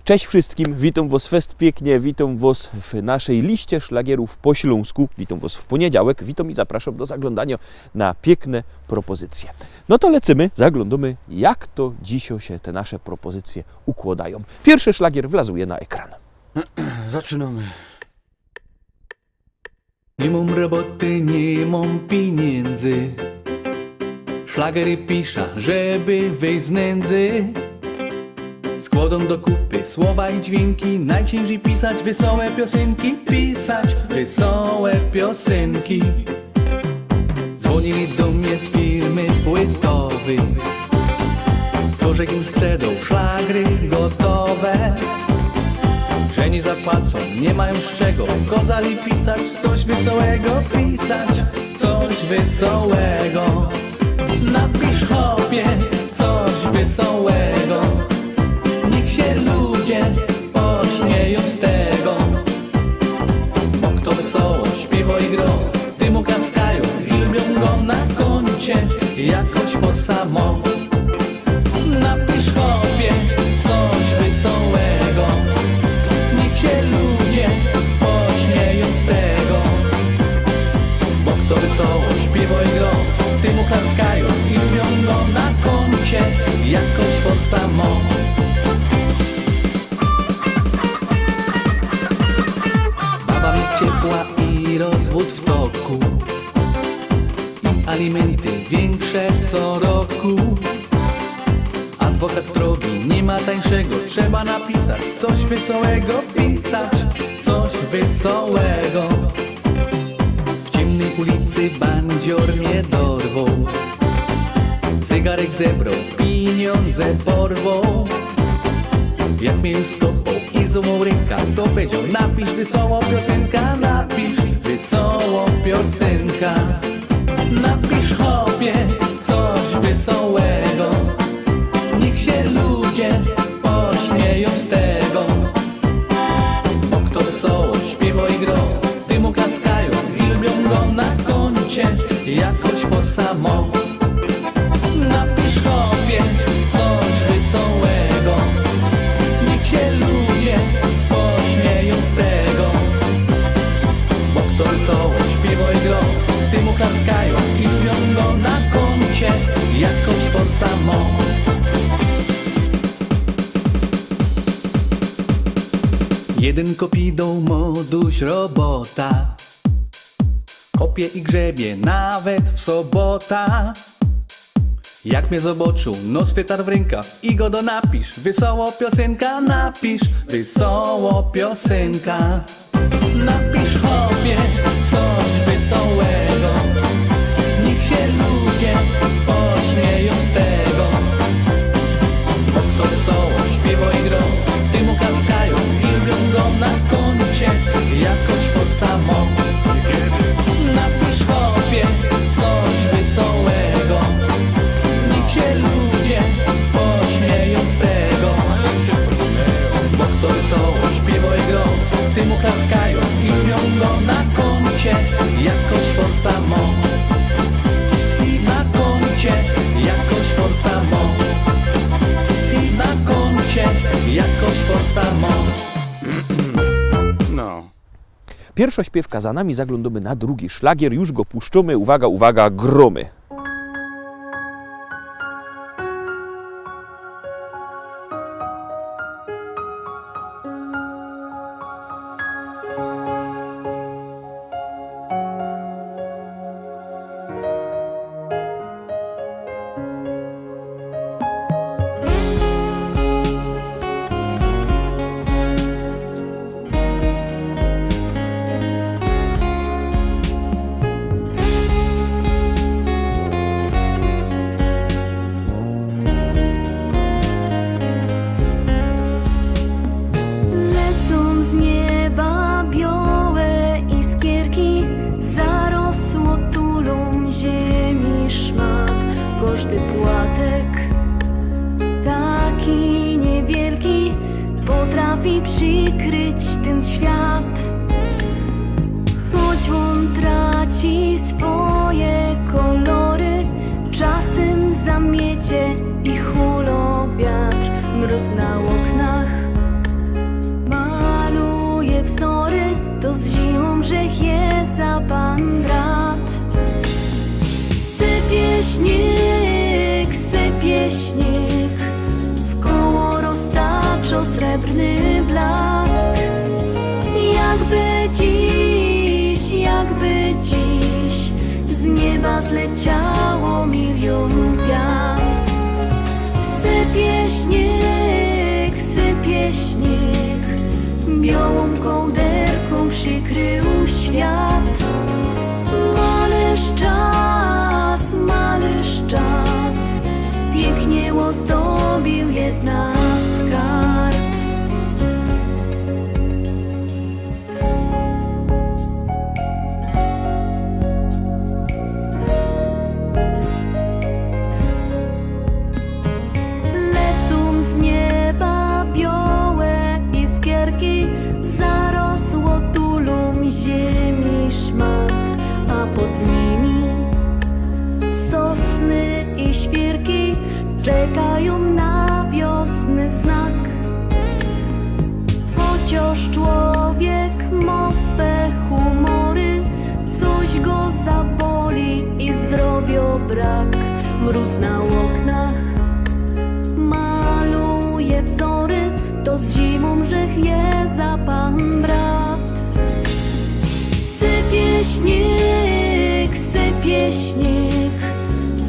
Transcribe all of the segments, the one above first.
Cześć wszystkim, witam Was fest pięknie, witam Was w naszej liście szlagierów po śląsku, witam Was w poniedziałek, witam i zapraszam do zaglądania na piękne propozycje. No to lecimy, zaglądamy, jak to dzisiaj się te nasze propozycje układają. Pierwszy szlagier wlazuje na ekran. Zaczynamy. Nie mam roboty, nie mam pieniędzy. Szlagery piszę, żeby wyjść z nędzy. Składam do kupy słowa i dźwięki. Najciężej pisać wesołe piosenki. Pisać wesołe piosenki. Dzwonili do mnie z firmy płytowej, co że im sprzedał szlagry gotowe. Że nie zapłacą, nie mają z czego. Kazali pisać coś wesołego. Pisać coś wesołego. Napisz chłopie coś wesołego. Niech się ludzie pośmieją z tego. Bo kto wesoło śpiewa i gro, tym oklaskają i lubią go na koncie jakoś forsamo. Napisz chłopie coś wesołego. Niech się ludzie pośmieją z tego. Bo kto wesoło śpiewa i gro, tym oklaskają i lubią go na koncie jakoś forsamo. Baba mi ciepła i rozwód w toku, i alimenty większe co roku. Adwokat drogi, nie ma tańszego, trzeba napisać coś wesołego. Pisać coś wesołego. W ciemnej ulicy bandzior mnie dorwał, zegarek zebrał, pieniądze porwał. Jak mnie już skopał i złamał ręka, to powiedział: napisz wesoło piosenka, napisz wesoło piosenka. Napisz chłopie coś wesołego. Niech się ludzie pośmieją z tego. Bo kto wesoło śpiewa i gro, tym oklaskają i lubią go na koncie jakoś forsamo. Napisz chłopie coś wesołego. Niech się ludzie pośmieją z tego. Bo kto wesoło śpiewa i gro, tym oklaskają i lubią go na koncie jakoś forsamo. Jeden kopidą moduś robota, kopie i grzebie nawet w sobota. Jak mnie zobaczył, no swetar w rękach i go do napisz wesoło piosenka, napisz wesoło piosenka. Napisz chłopie coś wesołego. Niech się ludzie pośmieją z tego. Bo kto wesoło śpiewa i gro, tym oklaskają i lubią go na koncie jakoś forsamo. Napisz chłopie coś wesołego. Niech się ludzie pośmieją z tego. Bo kto wesoło śpiewa i gro, tym oklaskają i lubią go na koncie jakoś forsamo. I na koncie jakoś forsamo. I na koncie jakoś forsamo. No. Pierwsza śpiewka za nami, zaglądamy na drugi szlagier, już go puszczamy, uwaga, uwaga, gromy. każdy płatek, taki niewielki, potrafi przykryć ten świat. Choć on traci swoje kolory, czasem zamiecie i hulą wiatr. Mróz na oknach maluje wzory, to z zimą grzech jest za pan brat. Sypie śnieg, wkoło roztacza srebrny blask. Jakby dziś z nieba zleciało milion gwiazd. Sypie śnieg, białą kołderką przykrył świat. Malyż czas, pięknie ozdobił jedna z kart. Zarosło tulum ziemi szmat, a pod nimi sosny i świerki czekają na wiosny znak. Chociaż człowiek ma swe humory, coś go zaboli i zdrowia brak. Mróz na oknach maluje wzory, to z zimą grzech jest za pan brat. Sypie śnieg,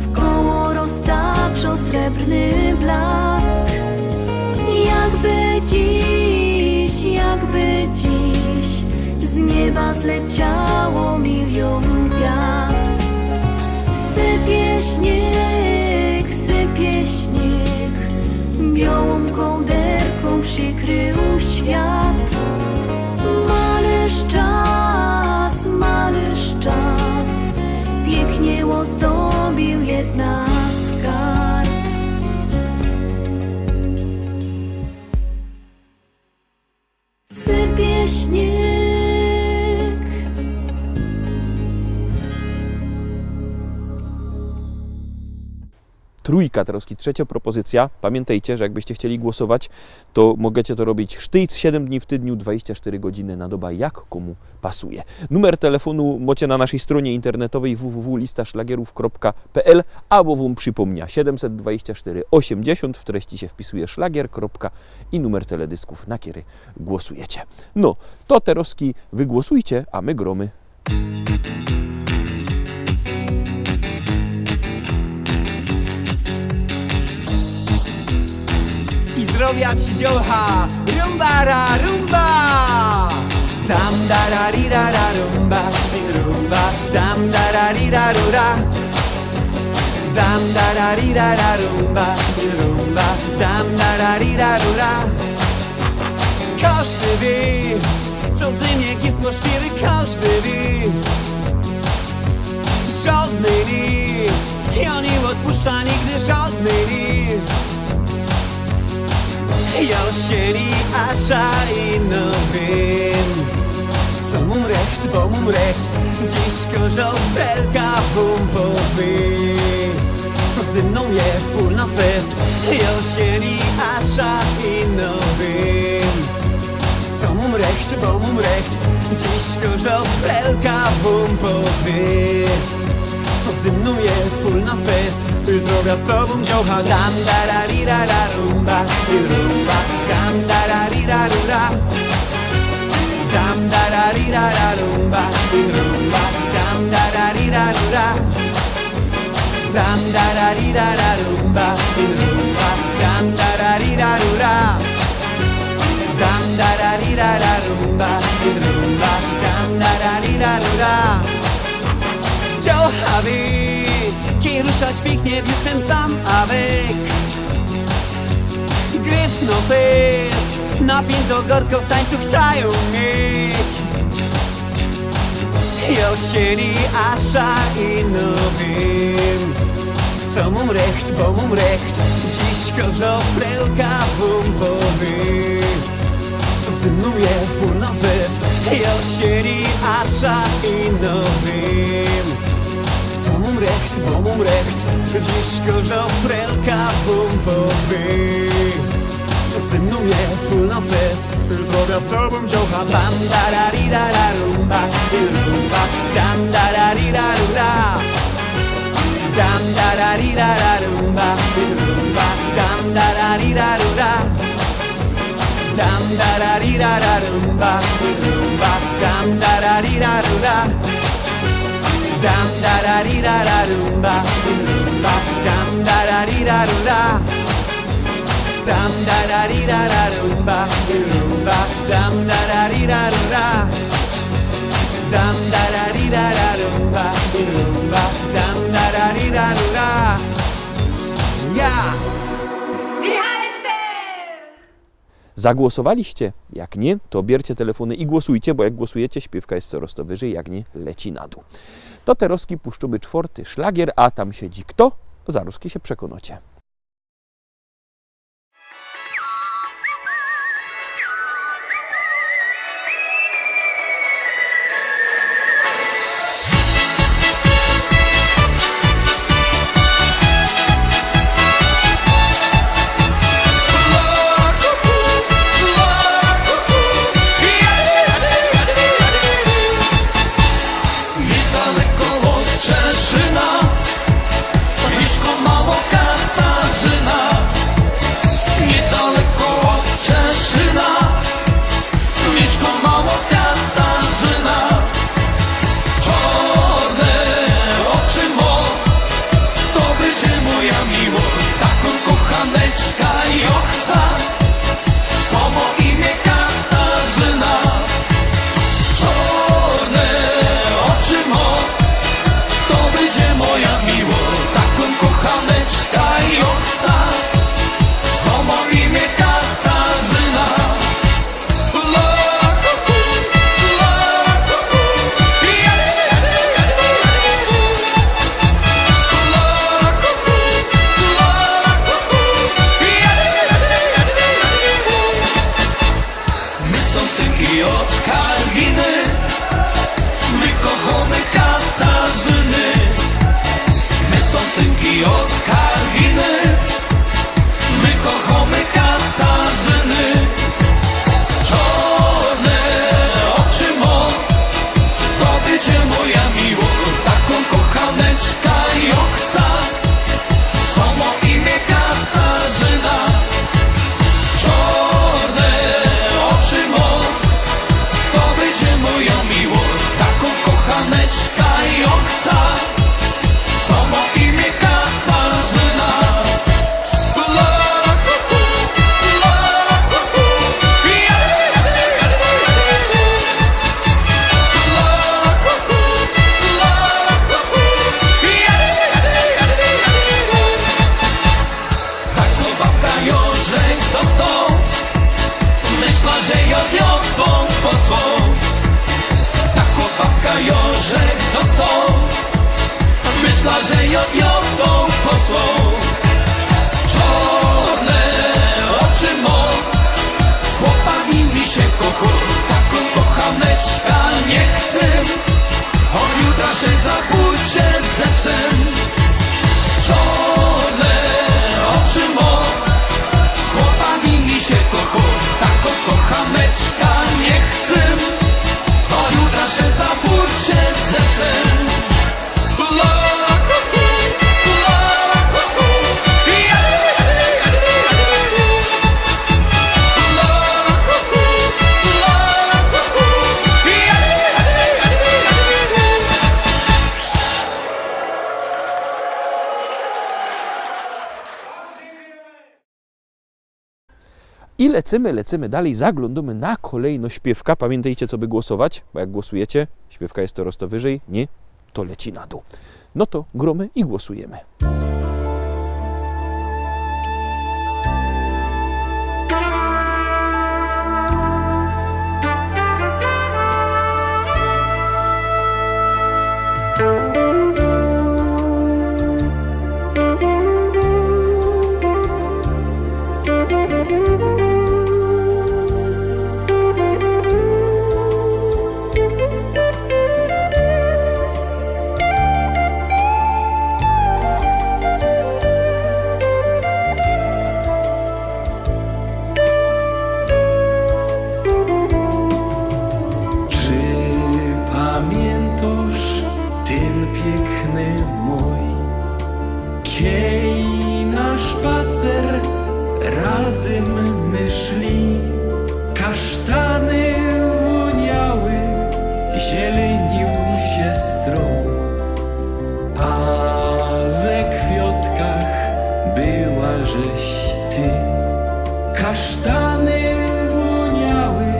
wkoło roztacza srebrny blask. Jakby dziś z nieba zleciało milion gwiazd. Sypie śnieg, białą kołderką przykrył świat. Malyż czas, pięknie ozdobił jedna z kart. Sypie śnieg. Trójka teraz, trzecia propozycja. Pamiętajcie, że jakbyście chcieli głosować, to możecie to robić sztyc 7 dni w tygodniu, 24 godziny na dobę, jak komu pasuje. Numer telefonu macie na naszej stronie internetowej www.listaszlagierów.pl albo wam przypomnia 724 80, w treści się wpisuje szlagier. I numer teledysków, na który głosujecie. No, to teraz wy głosujcie, a my gromy. Zdrowia ci dziołcha, rumbara, rumba! Tam dararira rumba, rumba, tam dararira rura. Tam dararira rumba, rumba, tam dararira rura. Każdy wie, co zyniek jest możliwy, każdy wie. Żadny wie, ja nie odpuszcza nigdy żadny wie. Josieni, Asza i Nowin. Co mu recht, bo mu recht, dziś korzoselka bumpowy. Co ze mną je full na fest, Josieni, Asza i Nowin. Co mu recht, bo mu recht, dziś korzoselka bumpowy. Co ze mną je full na fest, droga z tobą dziołcha. Tam dararira rumba, rumba, tam dararira rura. Tam dararira rumba, rumba, tam dararira rura. Tam dararira rumba, rumba, tam dararira rura. Tam dararira rumba, rumba, tam dararira rura. Dziołcha wie, ruszać pięknie, jestem sam, a wyk. Gryf no fest, napięto gorko w tańcu chcą mieć. Josieni, Asza i Nowin. co mum recht, bo mum recht. Dziś kartoflelka bumbowy, co ze mną je furna fest. Ja siedzi asza i nowym, co mum recht, bo mum recht. Dziś kartoflelka bumbowy, co ze mną je furna fest. Zrobię z tobą dziołcha. Bam da da di da da rumba, rumba, dam da da di da da. Dam da da di da da rumba, rumba, dam da da di da da. Dam da da di da da rumba, rumba, dam da da di da da. Dam da da di da da rumba, rumba, dam da da di da da. Dam da da di da da rumba, rumba, dam da da di da da. Dam da da di da da rumba, rumba, dam da da di da da. Ja! Wie heißt er? Zagłosowaliście? Jak nie, to bierzcie telefony i głosujcie, bo jak głosujecie, śpiewka jest coraz to wyżej, jak nie, leci na dół. To Teroski puszczoby czwarty szlagier, a tam siedzi kto? Zaruski się przekonacie. Niedaleko od Czeszyna, blisko mało Katarzyna. Niedaleko od Czeszyna, blisko mało Katarzyna. Czarne oczy mo, to będzie moja miłość. Taką kochaneczka i ochca, samo imię Katarzyna. Czarne oczy mo, to będzie moja miłość. Taką kochaneczka i ochca, samo imię Katarzyna. La, kuku, la, kuku, ja, ja, ja, ja, ja. La, kuku, la, kuku, ja, ja, ja, ja. My są synki od Karwiny, my kochamy Katarzyny. My są synki od Karwiny, my kochamy Katarzyny. Czarne oczy mo, to będzie moja miłość. Taką kochaneczka i ochca, samo imię Katarzyna. Czarne oczy mo, to będzie moja miłość. Taką kochaneczka i ochca, samo imię Katarzyna. La, kuku, la, kuku, ja, ja, ja, ja. La, kuku, la, kuku, ja, ja, ja, ja. Taką babka Jorzek dostał, myśla, że jodźbą posłał. Taką babka Jorzek dostał, myśla, że jodźbą posłał. Czarne oczy mo, z chłopami mi się kochał. Taką kochaneczka nie chcę, od jutra się zabójcie ze psem. Czarne oczy mo, z chłopami mi się kochał. Taką kochaneczka nie chcę, od jutra się zabójcie ze psem. La, kuku, la, kuku, ja, ja, ja, ja. La, kuku, la, kuku, ja, ja, ja, ja. I lecimy dalej, zaglądamy na kolejno śpiewka. Pamiętajcie, co by głosować, bo jak głosujecie, śpiewka jest coraz to wyżej, nie, to leci na dół. No to gromy i głosujemy. piękny mój. Kiej na spacer razem my szli, kasztany woniały, zielenił się stron, a we kwiatkach była żeś ty. Kasztany woniały,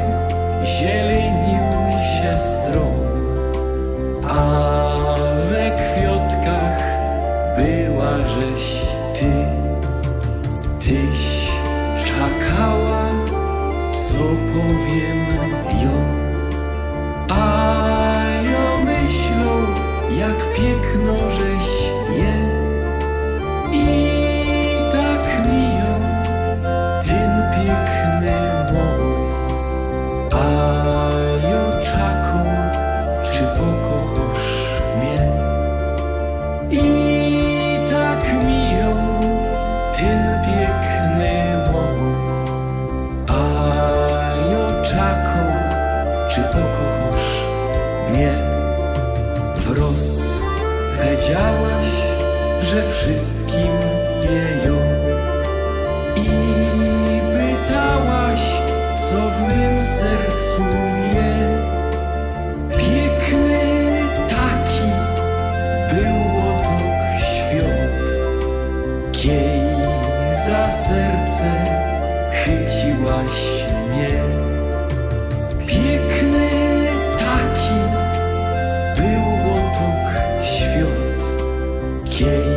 zielenił się stron, a we kwiatkach była żeś ty. Tyś czekała, co powiem ją, a ja myślą, jak piękno żeś je. I tak miją ten piękny mój, a ja czaką, czy pokochasz mnie. I tak miją ten piękny mój, a ja czaką, czy pokochasz mnie. Wroz powiedziałaś, że wszystkim wieją, i pytałaś, co w mym sercu je. Piękny taki był otok świat, kiej za serce chyciłaś mnie. Piękny taki był otok świat, kiej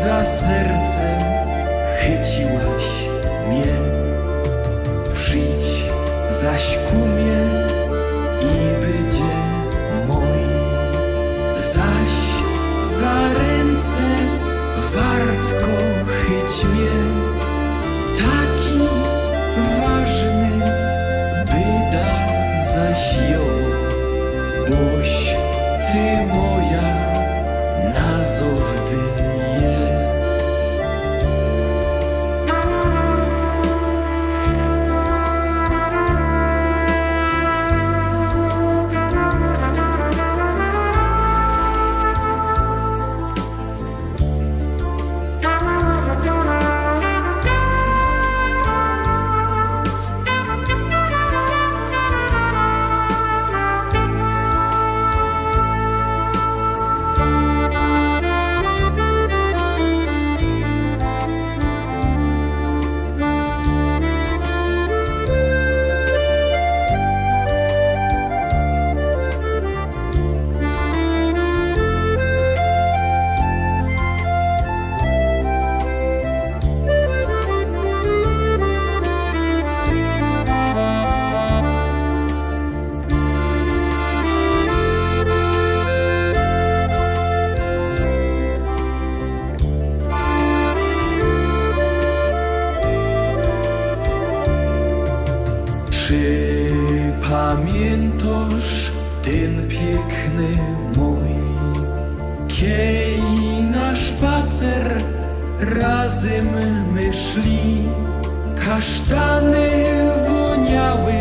za serce chyciłaś mnie. Przyjdź zaś ku mnie i będzie mój, zaś za ręce wartko chyć mnie. Taki ważny byda zaś ją, boś ty moja nazowdy je. Czy pamiętasz ten piękny mój, kiej na spacer razem my szli, kasztany woniały,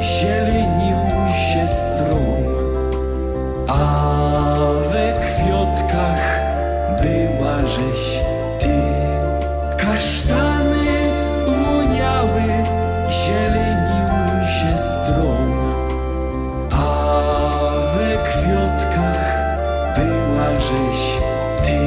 zielenił się stron, a we kwiatkach była żeś ty. Kasztany woniały, zielenił się stron, a we kwiatkach była żeś ty.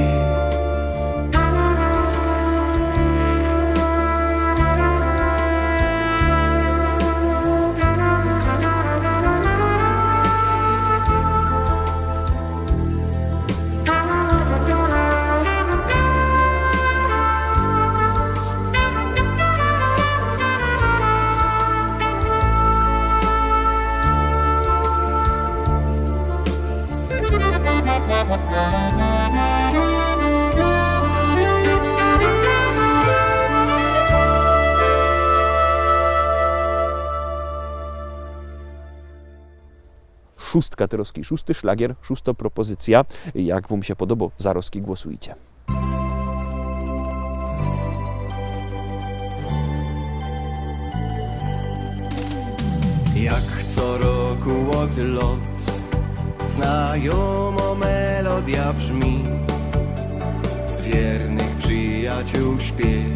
Szóstka Teroski, szósty szlagier, szósta propozycja. Jak wam się podoba, za Roski głosujcie. Jak co roku od lot Znajomo melodia brzmi, wiernych przyjaciół śpiew.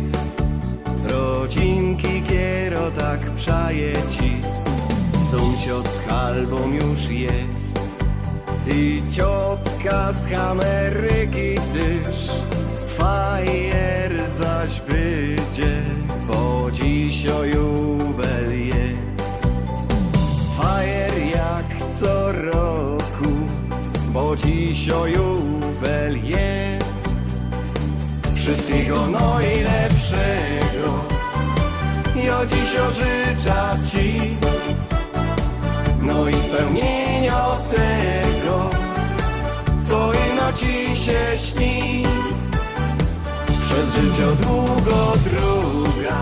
Rodzinki kiero tak przaje ci, sąsiad z halbą już jest i ciotka z Ameryki też. Fajer zaś będzie, bo dziś o jubel jest. Fajer jak co roku, bo dziś o jubel jest. Wszystkiego najlepszego, ja dziś życzę ci, no i spełnienia tego, co ino ci się śni. Przez życie długo droga,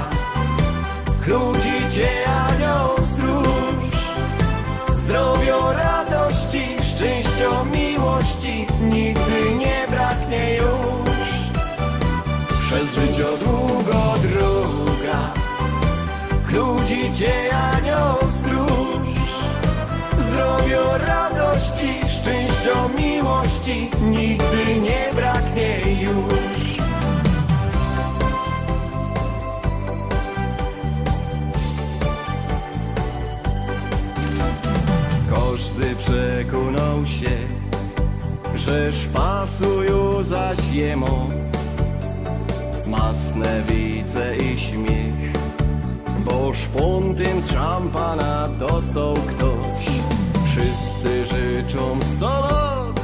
ludzi cię anioł stróż. Zdrowia, radości, szczęścia, miłości nigdy nie braknie już. Przez życie długo droga, ludzi cię anioł stróż. Zdrowia, radości, szczęścia, miłości nigdy nie braknie już. Każdy przekonał się, że szpasują zaś je moc, masne wice i śmiech, bo szpontym z szampana dostał ktoś. Wszyscy życzą 100 lat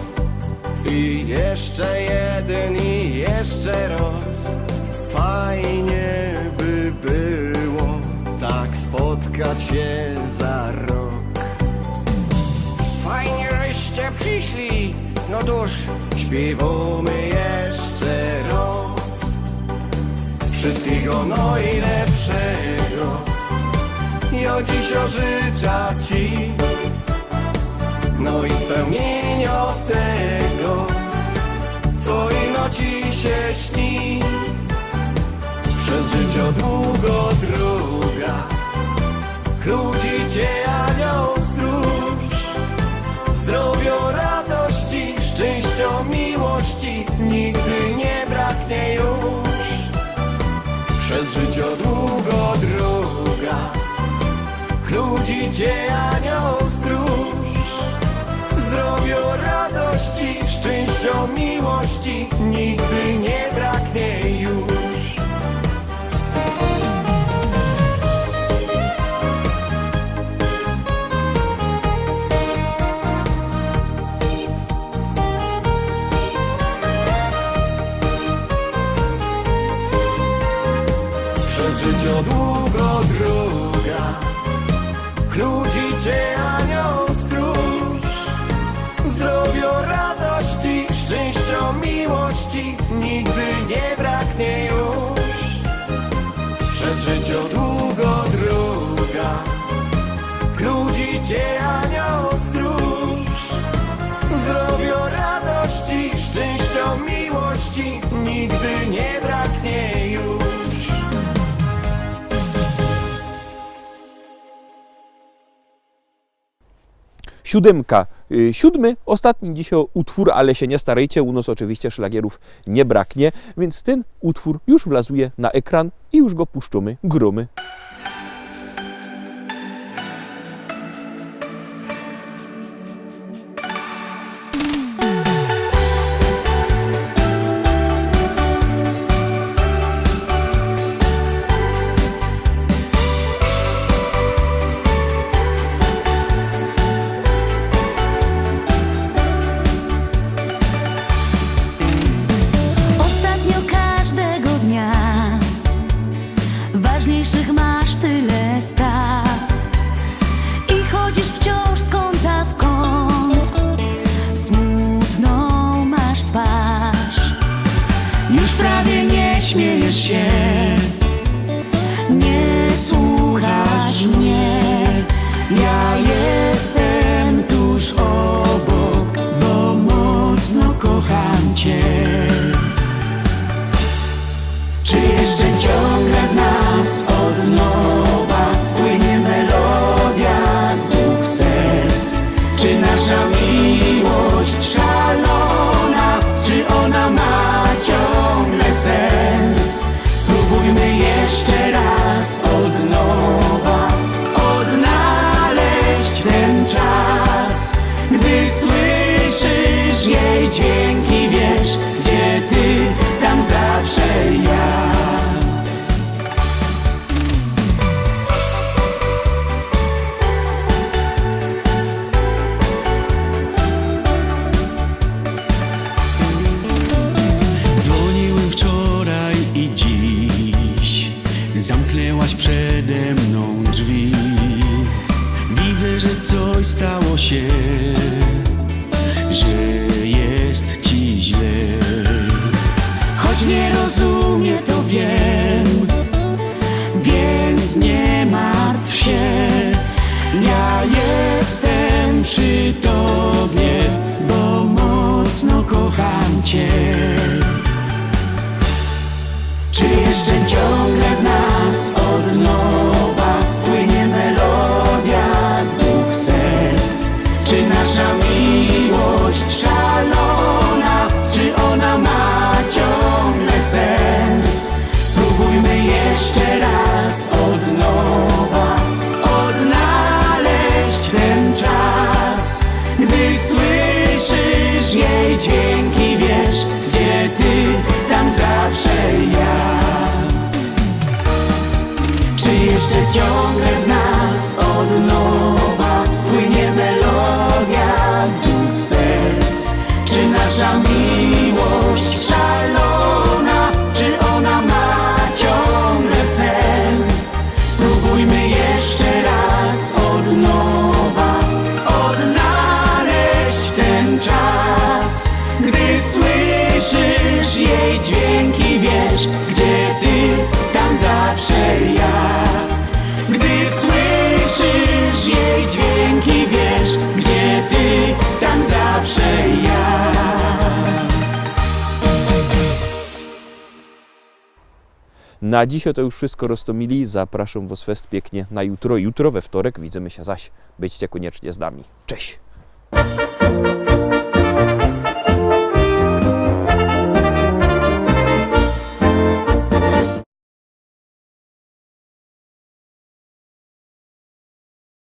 i jeszcze jeden i jeszcze raz. Fajnie by było tak spotkać się za rok. Fajnie, żeście przyszli, no cóż, śpiewamy jeszcze raz. Wszystkiego najlepszego, ja dziś życzę ci, no i spełnienia tego, co ino ci się śni. Przez życie długo droga, ludzi cię anioł stróż. Zdrowia, radości, szczęścia, miłości nigdy nie braknie już. Przez życie długo droga, ludzi cię anioł stróż. Zdrowia, radości, szczęścia, miłości nigdy nie braknie już. Przez życie długo droga, ludzi cię anioł stróż. Zdrowia, radości, szczęścia, miłości nigdy nie braknie już. Przez życie długo droga, ludzi cię anioł stróż. Zdrowia, radości, szczęścia, miłości nigdy nie braknie już. Siódemka. Siódmy, ostatni dzisiaj utwór, ale się nie starajcie, u nas oczywiście szlagierów nie braknie, więc ten utwór już wlazuje na ekran i już go puszczamy, gromy. Ważniejszych masz tyle spraw i chodzisz wciąż z kąta w kąt. Smutną masz twarz, już prawie nie śmiejesz się, nie słuchasz mnie. Ja jestem tuż obok, bo mocno kocham cię. Czy jeszcze ciągle w nas od nowa płynie melodia dwóch serc? Czy nasza miłość zamknęłaś przede mną drzwi. Widzę, że coś stało się, że jest ci źle. Choć nie rozumie, to wiem, więc nie martw się. Ja jestem przy tobie, bo mocno kocham cię. Czy jeszcze ciągle w nas od nowa płynie melodia dwóch serc? Czy nasza miłość szalona, czy ona ma ciągle sens? Spróbujmy jeszcze raz od nowa odnaleźć ten czas. Gdy słyszysz jej dźwięki, wiesz, gdzie ty, tam zawsze ja. Czy jeszcze ciągle w nas od nowa płynie melodia dwóch serc? Czy nasza miłość szalona, czy ona ma ciągle sens? Spróbujmy jeszcze raz od nowa odnaleźć ten czas. Gdy słyszysz jej dźwięki, wiesz, gdzie ty, tam zawsze ja. Gdy słyszysz jej dźwięki, wiesz, gdzie ty, tam zawsze ja. Na dziś to już wszystko, Rostomili. Zapraszam Was fest pięknie na jutro. Jutro we wtorek widzimy się zaś. Byćcie koniecznie z nami. Cześć!